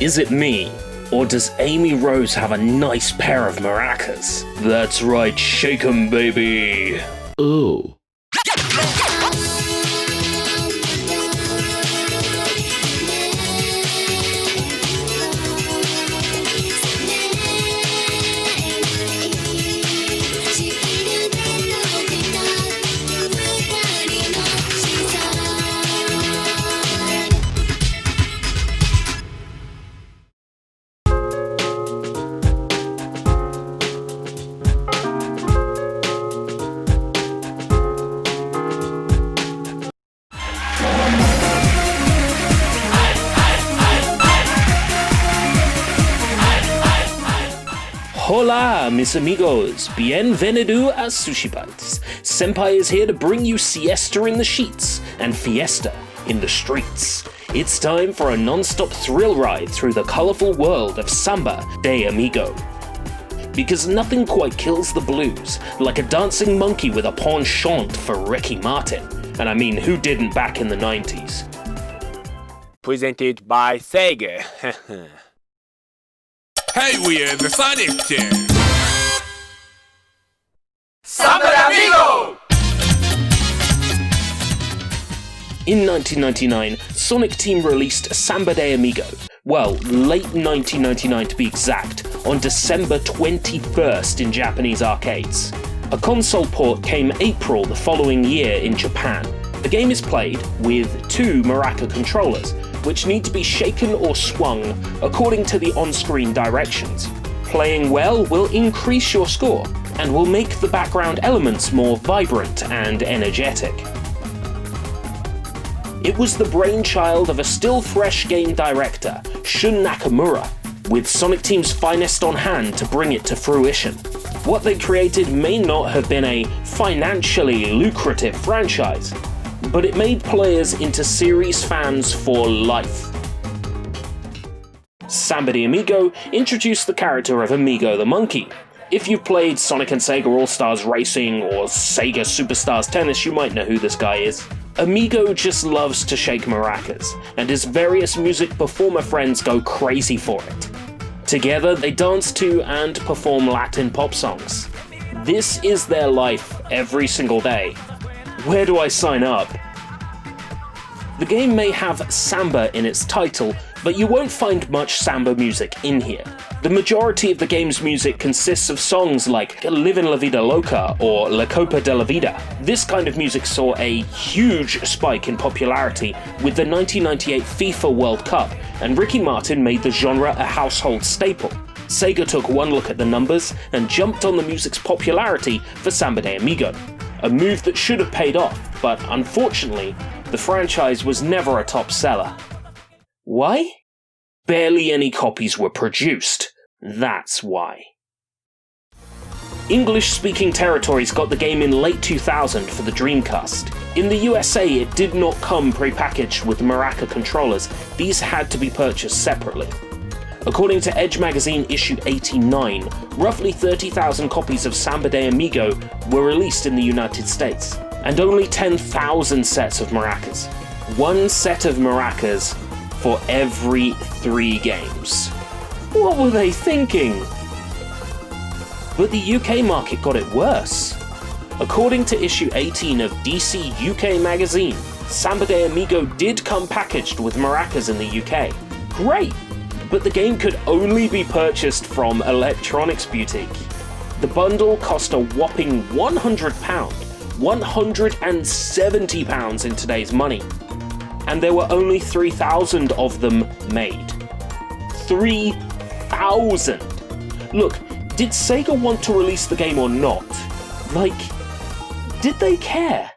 Is it me? Or does Amy Rose have a nice pair of maracas? That's right, shake 'em, baby! Oh. Hola, mis amigos. Bienvenido a Sushi Bites. Senpai is here to bring you siesta in the sheets and fiesta in the streets. It's time for a non-stop thrill ride through the colorful world of Samba de Amigo. Because nothing quite kills the blues like a dancing monkey with a penchant for Ricky Martin. And I mean, who didn't back in the 90s? Presented by Sega. Hey, we are the Sonic Team! Samba de Amigo! In 1999, Sonic Team released Samba de Amigo. Well, late 1999 to be exact, on December 21st in Japanese arcades. A console port came April the following year in Japan. The game is played with two maraca controllers, which need to be shaken or swung according to the on-screen directions. Playing well will increase your score, and will make the background elements more vibrant and energetic. It was the brainchild of a still-fresh game director, Shun Nakamura, with Sonic Team's finest on hand to bring it to fruition. What they created may not have been a financially lucrative franchise, but it made players into series fans for life. Samba de Amigo introduced the character of Amigo the Monkey. If you've played Sonic and Sega All-Stars Racing or Sega Superstars Tennis, you might know who this guy is. Amigo just loves to shake maracas, and his various music performer friends go crazy for it. Together, they dance to and perform Latin pop songs. This is their life every single day. Where do I sign up? The game may have samba in its title, but you won't find much samba music in here. The majority of the game's music consists of songs like Livin' La Vida Loca or La Copa de la Vida. This kind of music saw a huge spike in popularity with the 1998 FIFA World Cup, and Ricky Martin made the genre a household staple. Sega took one look at the numbers and jumped on the music's popularity for Samba de Amigo. A move that should have paid off, but unfortunately, the franchise was never a top seller. Why? Barely any copies were produced. That's why. English-speaking territories got the game in late 2000 for the Dreamcast. In the USA, it did not come pre-packaged with maraca controllers. These had to be purchased separately. According to Edge magazine issue 89, roughly 30,000 copies of Samba de Amigo were released in the United States, and only 10,000 sets of maracas. One set of maracas for every 3 games. What were they thinking? But the UK market got it worse. According to issue 18 of DC UK magazine, Samba de Amigo did come packaged with maracas in the UK. Great! But the game could only be purchased from Electronics Boutique. The bundle cost a whopping £100, £170 in today's money, and there were only 3,000 of them made. 3,000! Look, did Sega want to release the game or not? Like, did they care?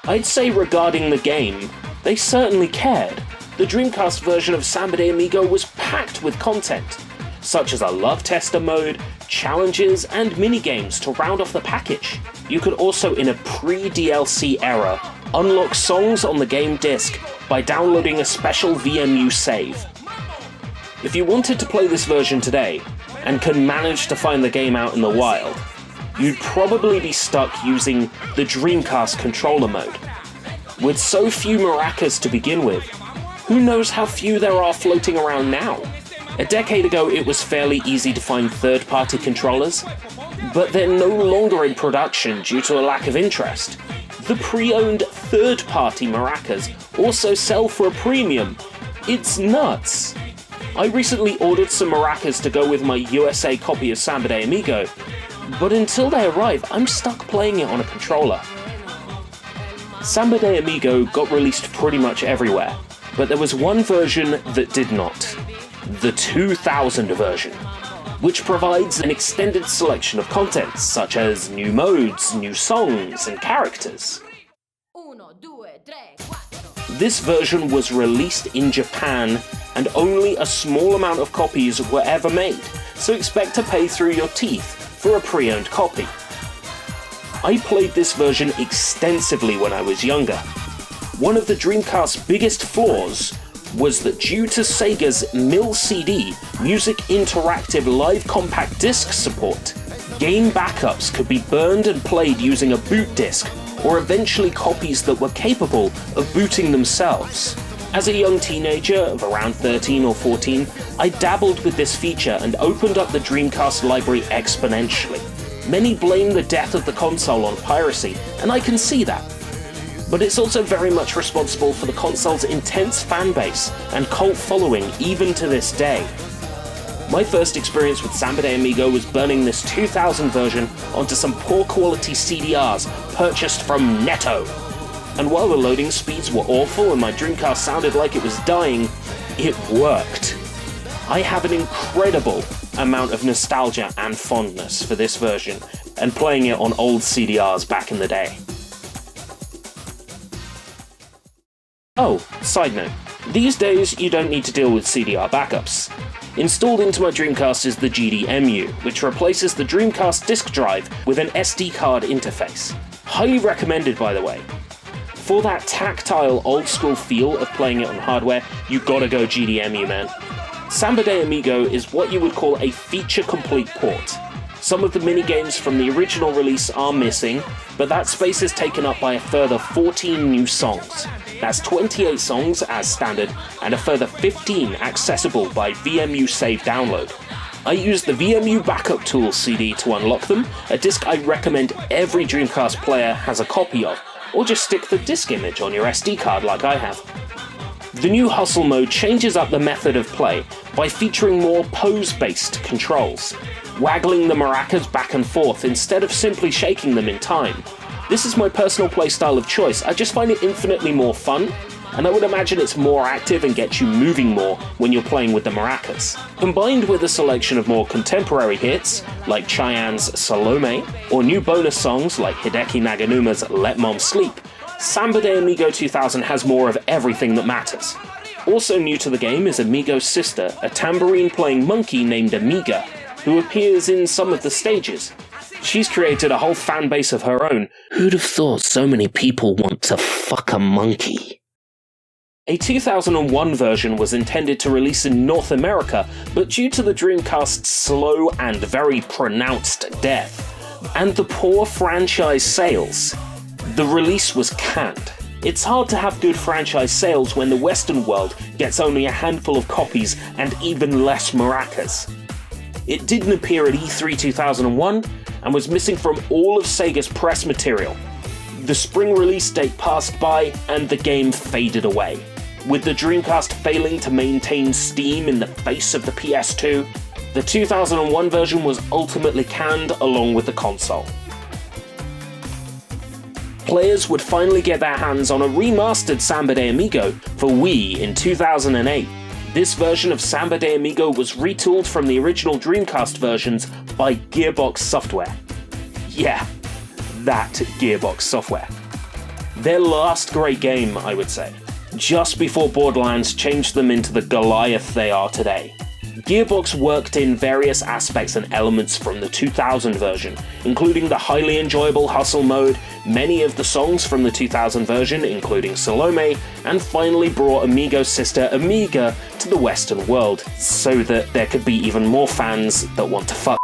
I'd say regarding the game, they certainly cared. The Dreamcast version of Samba de Amigo was packed with content, such as a love tester mode, challenges, and minigames to round off the package. You could also, in a pre-DLC era, unlock songs on the game disc by downloading a special VMU save. If you wanted to play this version today, and can manage to find the game out in the wild, you'd probably be stuck using the Dreamcast controller mode. With so few maracas to begin with, Who knows how few there are floating around now? A decade ago, it was fairly easy to find third-party controllers, but they're no longer in production due to a lack of interest. The pre-owned third-party maracas also sell for a premium. It's nuts. I recently ordered some maracas to go with my USA copy of Samba de Amigo, but until they arrive, I'm stuck playing it on a controller. Samba de Amigo got released pretty much everywhere, but there was one version that did not. The 2000 version, which provides an extended selection of content, such as new modes, new songs, and characters. This version was released in Japan, and only a small amount of copies were ever made, so expect to pay through your teeth for a pre-owned copy. I played this version extensively when I was younger. One of the Dreamcast's biggest flaws was that due to Sega's MIL-CD, Music Interactive Live Compact Disc support, game backups could be burned and played using a boot disc, or eventually copies that were capable of booting themselves. As a young teenager of around 13 or 14, I dabbled with this feature and opened up the Dreamcast library exponentially. Many blame the death of the console on piracy, and I can see that. But it's also very much responsible for the console's intense fanbase and cult following even to this day. My first experience with Samba de Amigo was burning this 2000 version onto some poor quality CDRs purchased from Netto. And while the loading speeds were awful and my Dreamcast sounded like it was dying, it worked. I have an incredible amount of nostalgia and fondness for this version, and playing it on old CDRs back in the day. Oh, side note, these days you don't need to deal with CDR backups. Installed into my Dreamcast is the GDEMU, which replaces the Dreamcast disk drive with an SD card interface. Highly recommended, by the way. For that tactile, old-school feel of playing it on hardware, you gotta go GDEMU, man. Samba de Amigo is what you would call a feature-complete port. Some of the minigames from the original release are missing, but that space is taken up by a further 14 new songs. That's 28 songs as standard, and a further 15 accessible by VMU Save Download. I used the VMU Backup Tools CD to unlock them, a disc I recommend every Dreamcast player has a copy of, or just stick the disc image on your SD card like I have. The new Hustle mode changes up the method of play by featuring more pose-based controls, waggling the maracas back and forth instead of simply shaking them in time. This is my personal playstyle of choice. I just find it infinitely more fun, and I would imagine it's more active and gets you moving more when you're playing with the maracas. Combined with a selection of more contemporary hits, like Cheyenne's Salome, or new bonus songs like Hideki Naganuma's Let Mom Sleep, Samba de Amigo 2000 has more of everything that matters. Also new to the game is Amigo's sister, a tambourine-playing monkey named Amiga, who appears in some of the stages. She's created a whole fan base of her own. Who'd have thought so many people want to fuck a monkey? A 2001 version was intended to release in North America, but due to the Dreamcast's slow and very pronounced death, and the poor franchise sales, the release was canned. It's hard to have good franchise sales when the Western world gets only a handful of copies and even less maracas. It didn't appear at E3 2001 and was missing from all of Sega's press material. The spring release date passed by and the game faded away. With the Dreamcast failing to maintain steam in the face of the PS2, the 2001 version was ultimately canned along with the console. Players would finally get their hands on a remastered Samba de Amigo for Wii in 2008. This version of Samba de Amigo was retooled from the original Dreamcast versions by Gearbox Software. Yeah, that Gearbox Software. Their last great game, I would say, just before Borderlands changed them into the Goliath they are today. Gearbox worked in various aspects and elements from the 2000 version, including the highly enjoyable Hustle mode, many of the songs from the 2000 version, including Salome, and finally brought Amigo's sister Amiga to the Western world, so that there could be even more fans that want to fuck.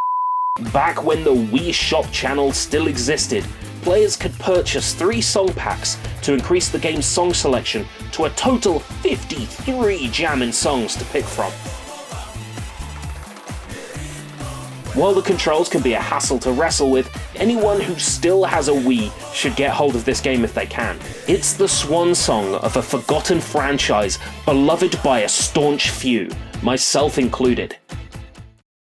Back when the Wii Shop channel still existed, players could purchase 3 song packs to increase the game's song selection to a total 53 jammin' songs to pick from. While the controls can be a hassle to wrestle with, anyone who still has a Wii should get hold of this game if they can. It's the swan song of a forgotten franchise beloved by a staunch few, myself included.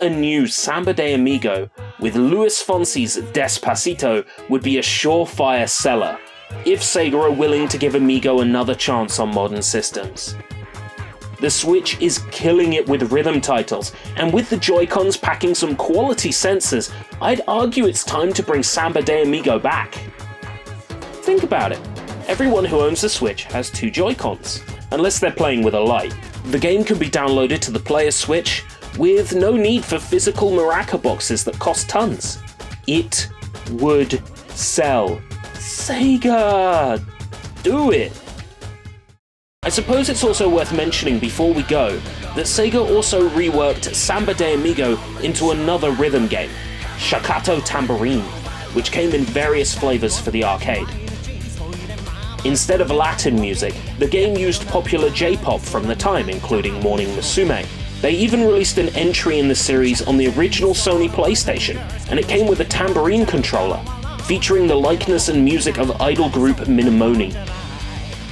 A new Samba de Amigo with Luis Fonsi's Despacito would be a surefire seller, if Sega are willing to give Amigo another chance on modern systems. The Switch is killing it with rhythm titles, and with the Joy-Cons packing some quality sensors, I'd argue it's time to bring Samba de Amigo back. Think about it. Everyone who owns a Switch has 2 Joy-Cons, unless they're playing with a Lite. The game can be downloaded to the player's Switch with no need for physical maraca boxes that cost tons. It would sell. Sega! Do it! I suppose it's also worth mentioning before we go that Sega also reworked Samba de Amigo into another rhythm game, Shakatto Tambourine, which came in various flavors for the arcade. Instead of Latin music, the game used popular J-pop from the time, including Morning Musume. They even released an entry in the series on the original Sony PlayStation, and it came with a tambourine controller, featuring the likeness and music of idol group Minimoni.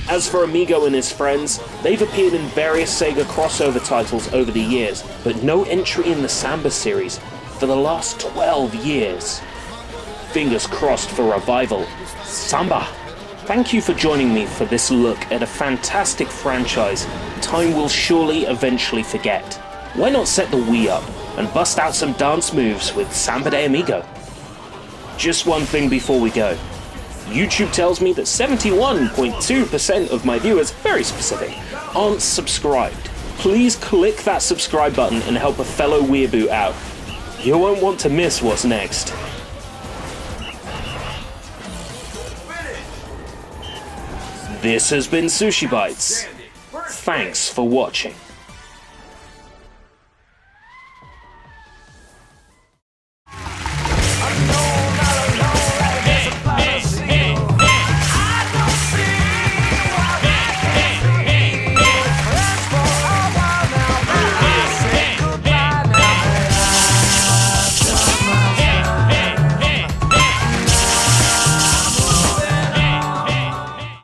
As for Amigo and his friends, they've appeared in various Sega crossover titles over the years, but no entry in the Samba series for the last 12 years. Fingers crossed for revival. Samba! Thank you for joining me for this look at a fantastic franchise time will surely eventually forget. Why not set the Wii up and bust out some dance moves with Samba de Amigo? Just one thing before we go. YouTube tells me that 71.2% of my viewers, very specific, aren't subscribed. Please click that subscribe button and help a fellow weeaboo out. You won't want to miss what's next. This has been Sushi Bites. Thanks for watching.